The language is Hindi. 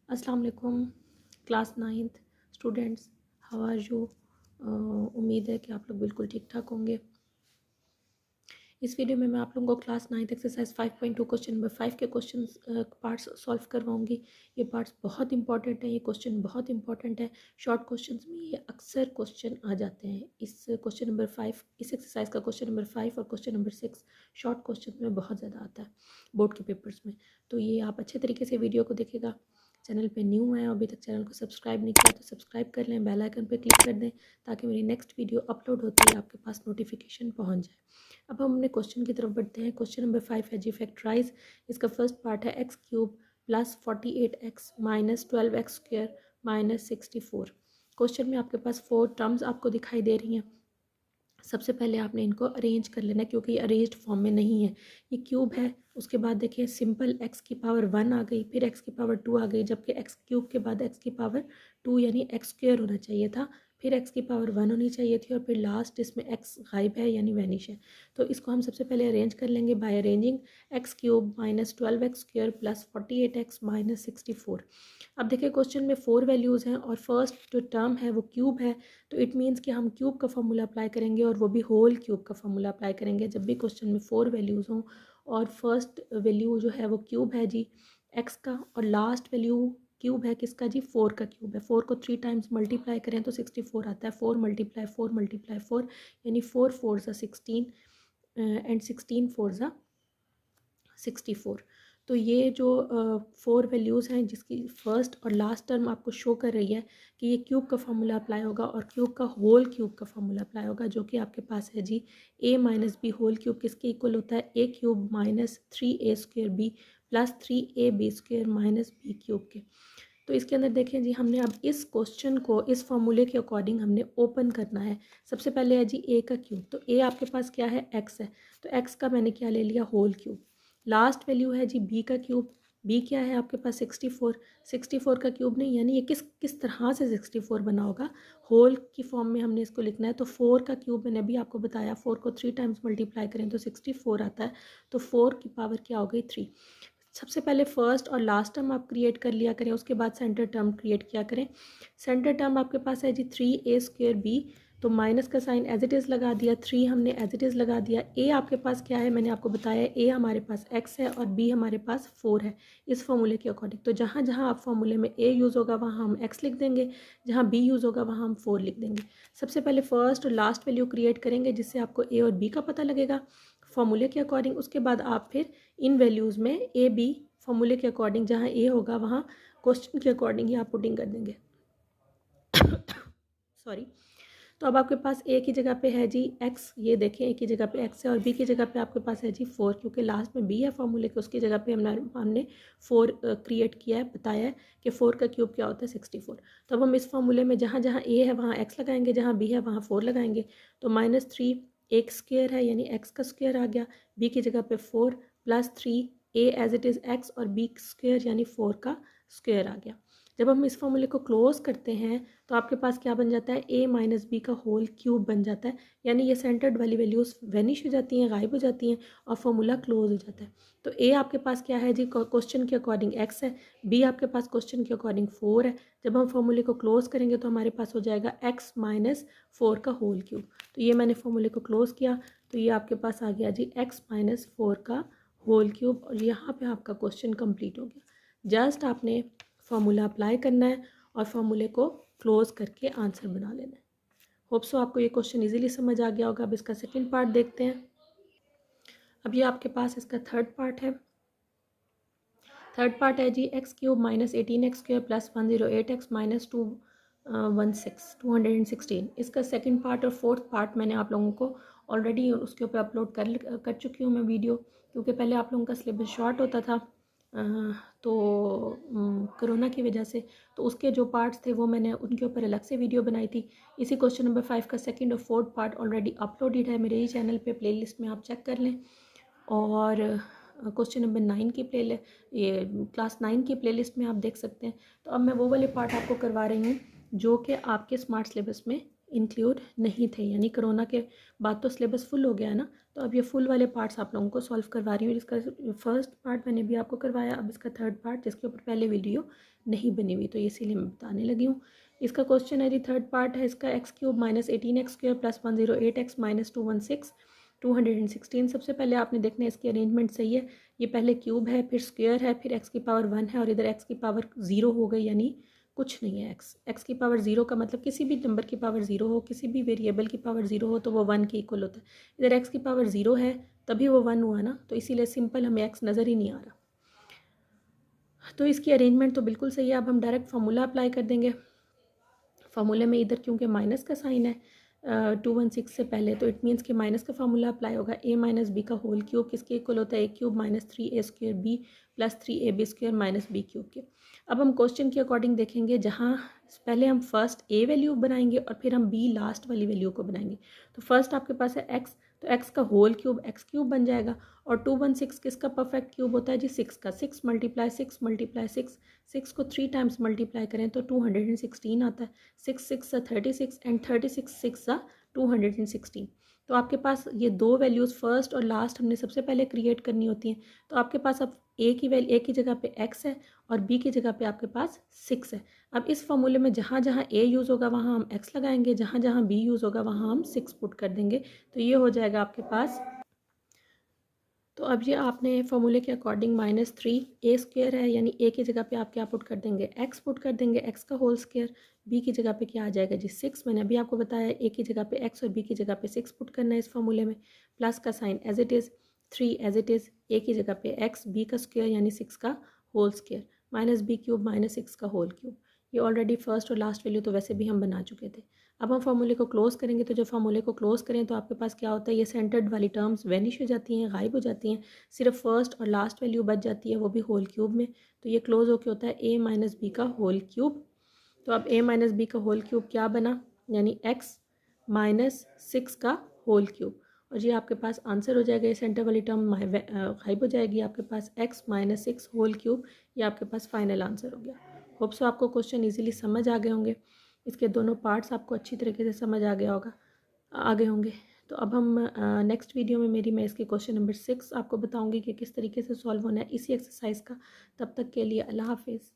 अस्सलाम वालेकुम class 9th students, how are you. उम्मीद है कि आप लोग बिल्कुल ठीक ठाक होंगे। इस वीडियो में मैं आप लोगों को class 9th exercise 5.2 question number 5 के क्वेश्चन पार्ट्स सॉल्व करवाऊंगी। ये पार्ट्स बहुत इंपॉर्टेंट है, ये क्वेश्चन बहुत इंपॉर्टेंट है। शॉर्ट क्वेश्चंस में ये अक्सर क्वेश्चन आ जाते हैं। इस क्वेश्चन नंबर 5, इस एक्सरसाइज का क्वेश्चन नंबर 5 और क्वेश्चन नंबर 6 शॉर्ट क्वेश्चन में बहुत ज़्यादा आता है बोर्ड के पेपर्स में। तो ये आप अच्छे तरीके से वीडियो को देखेगा। चैनल पे न्यू है और अभी तक चैनल को सब्सक्राइब नहीं किया तो सब्सक्राइब कर लें, बेल आइकन पे क्लिक कर दें ताकि मेरी नेक्स्ट वीडियो अपलोड होती है आपके पास नोटिफिकेशन पहुंच जाए। अब हम अपने क्वेश्चन की तरफ बढ़ते हैं। क्वेश्चन नंबर 5 है जी फैक्टराइज। इसका फर्स्ट पार्ट है x cube plus 48x minus 12x square minus 64। Question में आपके पास 4 टर्म्स आपको दिखाई दे रही हैं। सबसे पहले आपने इनको अरेंज कर लेना क्योंकि ये अरेंज्ड फॉर्म में नहीं है। ये क्यूब है, उसके बाद देखिए सिंपल x की पावर 1 आ गई, फिर x की पावर 2 आ गई, जबकि x क्यूब के बाद x की पावर 2 यानी x स्क्वायर होना चाहिए था, फिर x की पावर 1 होनी चाहिए थी और फिर लास्ट इसमें x गायब है यानी वैनिश है। तो इसको हम सबसे पहले अरेंज कर लेंगे by arranging X cube minus 12x square plus 48x minus 64। अब देखिए क्वेश्चन में 4 वैल्यूज़ हैं और फर्स्ट जो टर्म है वो क्यूब है, तो इट मीन्स कि हम क्यूब का फॉर्मूला अप्लाई करेंगे और वो भी होल क्यूब का फॉर्मूला अप्लाई करेंगे जब भी क्वेश्चन में 4 वैल्यूज़ हों। और फर्स्ट वैल्यू जो है वो क्यूब है जी एक्स का, और लास्ट वैल्यू क्यूब है किसका जी 4 का क्यूब है। 4 को 3 टाइम्स मल्टीप्लाई करें तो 64 आता है। 4 मल्टीप्लाई 4 मल्टीप्लाई 4 यानी 4 4 ज़ा 16 एंड 16 4 ज़ा 64। तो ये जो 4 वैल्यूज़ हैं जिसकी फर्स्ट और लास्ट टर्म आपको शो कर रही है कि ये क्यूब का फार्मूला अप्लाई होगा और क्यूब का होल क्यूब का फार्मूला अप्लाई होगा, जो कि आपके पास है जी a minus B whole cube किसके इक्वल होता है a cube minus 3a square b plus 3ab square minus B cube के। तो इसके अंदर देखें जी, हमने अब इस क्वेश्चन को इस फॉर्मूले के अकॉर्डिंग हमने ओपन करना है। सबसे पहले है जी ए का क्यूब, तो ए आपके पास क्या है एक्स है, तो एक्स का मैंने क्या ले लिया होल क्यूब। लास्ट वैल्यू है जी बी का क्यूब, बी क्या है आपके पास 64, 64 का क्यूब नहीं, यानी ये किस किस तरह से 64 बना होगा, होल की फॉर्म में हमने इसको लिखना है। तो 4 का क्यूब मैंने अभी आपको बताया, 4 को 3 टाइम्स मल्टीप्लाई करें तो 64 आता है, तो 4 की पावर क्या हो गई 3। सबसे पहले फर्स्ट और लास्ट टर्म आप क्रिएट कर लिया करें, उसके बाद सेंटर टर्म क्रिएट किया करें। सेंटर टर्म आपके पास है जी 3a स्क्वेयर बी, तो माइनस का साइन एज इट इज़ लगा दिया, 3 हमने एज इट इज़ लगा दिया। a आपके पास क्या है मैंने आपको बताया, a हमारे पास x है और b हमारे पास 4 है इस फॉर्मूले के अकॉर्डिंग। तो जहाँ जहाँ आप फॉर्मूले में a यूज़ होगा वहाँ हम x लिख देंगे, जहाँ b यूज़ होगा वहाँ हम 4 लिख देंगे। सबसे पहले फर्स्ट और लास्ट वैल्यू क्रिएट करेंगे जिससे आपको a और b का पता लगेगा फॉर्मूले के अकॉर्डिंग। उसके बाद आप फिर इन वैल्यूज़ में a b फॉर्मूले के अकॉर्डिंग जहाँ a होगा वहाँ क्वेश्चन के अकॉर्डिंग ही आप पुटिंग कर देंगे। सॉरी। तो अब आपके पास a की जगह पे है जी x, ये देखें a की जगह पे x है, और b की जगह पे आपके पास है जी 4, क्योंकि लास्ट में b है फॉर्मूले के, उसकी जगह पे हमने 4 क्रिएट किया है, बताया है कि 4 का क्यूब क्या होता है 64। तो अब हम इस फॉर्मूले में जहाँ जहाँ a है वहाँ x लगाएंगे, जहाँ b है वहाँ 4 लगाएंगे। तो -3 एक स्क्वेयर है यानी x का स्क्वेयर आ गया, b की जगह पे 4 plus 3 a as it is x और b स्क्वेयर यानी 4 का स्क्वेयर आ गया। जब हम इस फॉर्मूले को क्लोज करते हैं तो आपके पास क्या बन जाता है a माइनस बी का होल क्यूब बन जाता है, यानी ये सेंटर्ड वाली वैल्यूज़ वैनिश हो जाती हैं, गायब हो जाती हैं और फॉर्मूला क्लोज हो जाता है। तो a आपके पास क्या है जी क्वेश्चन के अकॉर्डिंग x है, b आपके पास क्वेश्चन के अकॉर्डिंग 4 है। जब हम फॉर्मूले को क्लोज करेंगे तो हमारे पास हो जाएगा x माइनस 4 का होल क्यूब। तो ये मैंने फॉर्मूले को क्लोज किया तो ये आपके पास आ गया जी x माइनस 4 का होल क्यूब, और यहाँ पे आपका क्वेश्चन कंप्लीट हो गया। जस्ट आपने फार्मूला अप्लाई करना है और फार्मूले को क्लोज करके आंसर बना लेना है। होप सो आपको ये क्वेश्चन इजीली समझ आ गया होगा। अब इसका सेकंड पार्ट देखते हैं। अब ये आपके पास इसका थर्ड पार्ट है। थर्ड पार्ट है जी x cube minus 18x square plus 108x minus 216। इसका सेकंड पार्ट और फोर्थ पार्ट मैंने आप लोगों को ऑलरेडी उसके ऊपर अपलोड कर चुकी हूँ मैं वीडियो, क्योंकि पहले आप लोगों का सिलेबस शॉर्ट होता था तो कोरोना की वजह से, तो उसके जो पार्ट्स थे वो मैंने उनके ऊपर अलग से वीडियो बनाई थी। इसी क्वेश्चन नंबर 5 का सेकंड और फोर्थ पार्ट ऑलरेडी अपलोडेड है मेरे ही चैनल पे, प्लेलिस्ट में आप चेक कर लें। और क्वेश्चन नंबर 9 की ये क्लास 9 की प्लेलिस्ट में आप देख सकते हैं। तो अब मैं वो वाले पार्ट आपको करवा रही हूँ जो कि आपके स्मार्ट सिलेबस में इंक्लूड नहीं थे, यानी कोरोना के बाद तो सिलेबस फुल हो गया है ना, तो अब ये फुल वाले पार्ट्स आप लोगों को सॉल्व करवा रही हूँ। इसका फर्स्ट पार्ट मैंने भी आपको करवाया, अब इसका थर्ड पार्ट जिसके ऊपर पहले वीडियो नहीं बनी हुई, तो इसीलिए मैं बताने लगी हूँ। इसका क्वेश्चन है जी, थर्ड पार्ट है इसका, x cube minus 18x square plus 108x minus 216 216। सबसे पहले आपने देखना है इसकी अरेंजमेंट सही है। ये पहले क्यूब है, फिर स्क्वायर है, फिर एक्स की पावर 1 है और इधर एक्स की पावर 0 हो गई, यानी कुछ नहीं है। एक्स की पावर 0 का मतलब किसी भी नंबर की पावर 0 हो, किसी भी वेरिएबल की पावर 0 हो तो वो 1 के इक्वल होता है। इधर एक्स की पावर 0 है तभी वो 1 हुआ ना, तो इसीलिए सिंपल हमें एक्स नज़र ही नहीं आ रहा। तो इसकी अरेंजमेंट तो बिल्कुल सही है। अब हम डायरेक्ट फार्मूला अप्लाई कर देंगे। फार्मूले में इधर क्योंकि माइनस का साइन है 216 से पहले, तो इट मीन्स कि माइनस का फार्मूला अप्लाई होगा। ए माइनस बी का होल क्यूब किसके इक्वल होता है, A cube minus 3a square B plus 3ab square minus B cube के। अब हम क्वेश्चन के अकॉर्डिंग देखेंगे, जहाँ पहले हम फर्स्ट ए वैल्यू बनाएंगे और फिर हम बी लास्ट वाली वैल्यू को बनाएंगे। तो फर्स्ट आपके पास है एक्स, तो एक्स का होल क्यूब एक्स क्यूब बन जाएगा। और 216 किसका परफेक्ट क्यूब होता है जी, 6 का। 6 मल्टीप्लाई 6 मल्टीप्लाई 6, 6 को 3 टाइम्स मल्टीप्लाई करें तो 216 आता है। 6 6 36 एंड 36 6 216। तो आपके पास ये दो वैल्यूज़ फर्स्ट और लास्ट हमने सबसे पहले क्रिएट करनी होती हैं। तो आपके पास अब ए की जगह पे एक्स है और बी की जगह पे आपके पास 6 है। अब इस फॉर्मूले में जहाँ जहाँ ए यूज़ होगा वहाँ हम एक्स लगाएंगे, जहाँ जहाँ बी यूज़ होगा वहाँ हम 6 पुट कर देंगे। तो ये हो जाएगा आपके पास। तो अब ये आपने फॉर्मूले के अकॉर्डिंग -3a स्क्वायर है, यानी ए की जगह पे आप क्या पुट कर देंगे, एक्स पुट कर देंगे, एक्स का होल स्क्वायर। बी की जगह पे क्या आ जाएगा जी, 6। मैंने अभी आपको बताया ए की जगह पे एक्स और बी की जगह पे 6 पुट करना है इस फॉर्मूले में। प्लस का sign as it is, 3 as it is, A की जगह पे एक्स, बी का स्क्वायर यानी 6 का whole square, minus B cube minus 6 का होल क्यूब। ये ऑलरेडी फर्स्ट और लास्ट वैल्यू तो वैसे भी हम बना चुके थे। अब हम फार्मूले को क्लोज़ करेंगे, तो जब फार्मूले को क्लोज़ करें तो आपके पास क्या होता है, ये सेंटर्ड वाली टर्म्स वैनिश हो जाती हैं, गायब हो जाती हैं। सिर्फ फर्स्ट और लास्ट वैल्यू बच जाती है, वो भी होल क्यूब में। तो ये क्लोज होके होता है a माइनस बी का होल क्यूब। तो अब a माइनस बी का होल क्यूब क्या बना, यानी x माइनस 6 का होल क्यूब। और ये आपके पास आंसर हो जाएगा। ये सेंटर वाली टर्म गायब हो जाएगी, आपके पास x माइनस 6 होल क्यूब। ये आपके पास फाइनल आंसर हो गया। होप सो आपको क्वेश्चन ईजिली समझ आ गए होंगे, इसके दोनों पार्ट्स आपको अच्छी तरीके से समझ आ गया होगा, आ गए होंगे। तो अब हम नेक्स्ट वीडियो में मैं इसके क्वेश्चन नंबर 6 आपको बताऊंगी कि किस तरीके से सॉल्व होना है इसी एक्सरसाइज का। तब तक के लिए अल्लाह हाफिज़।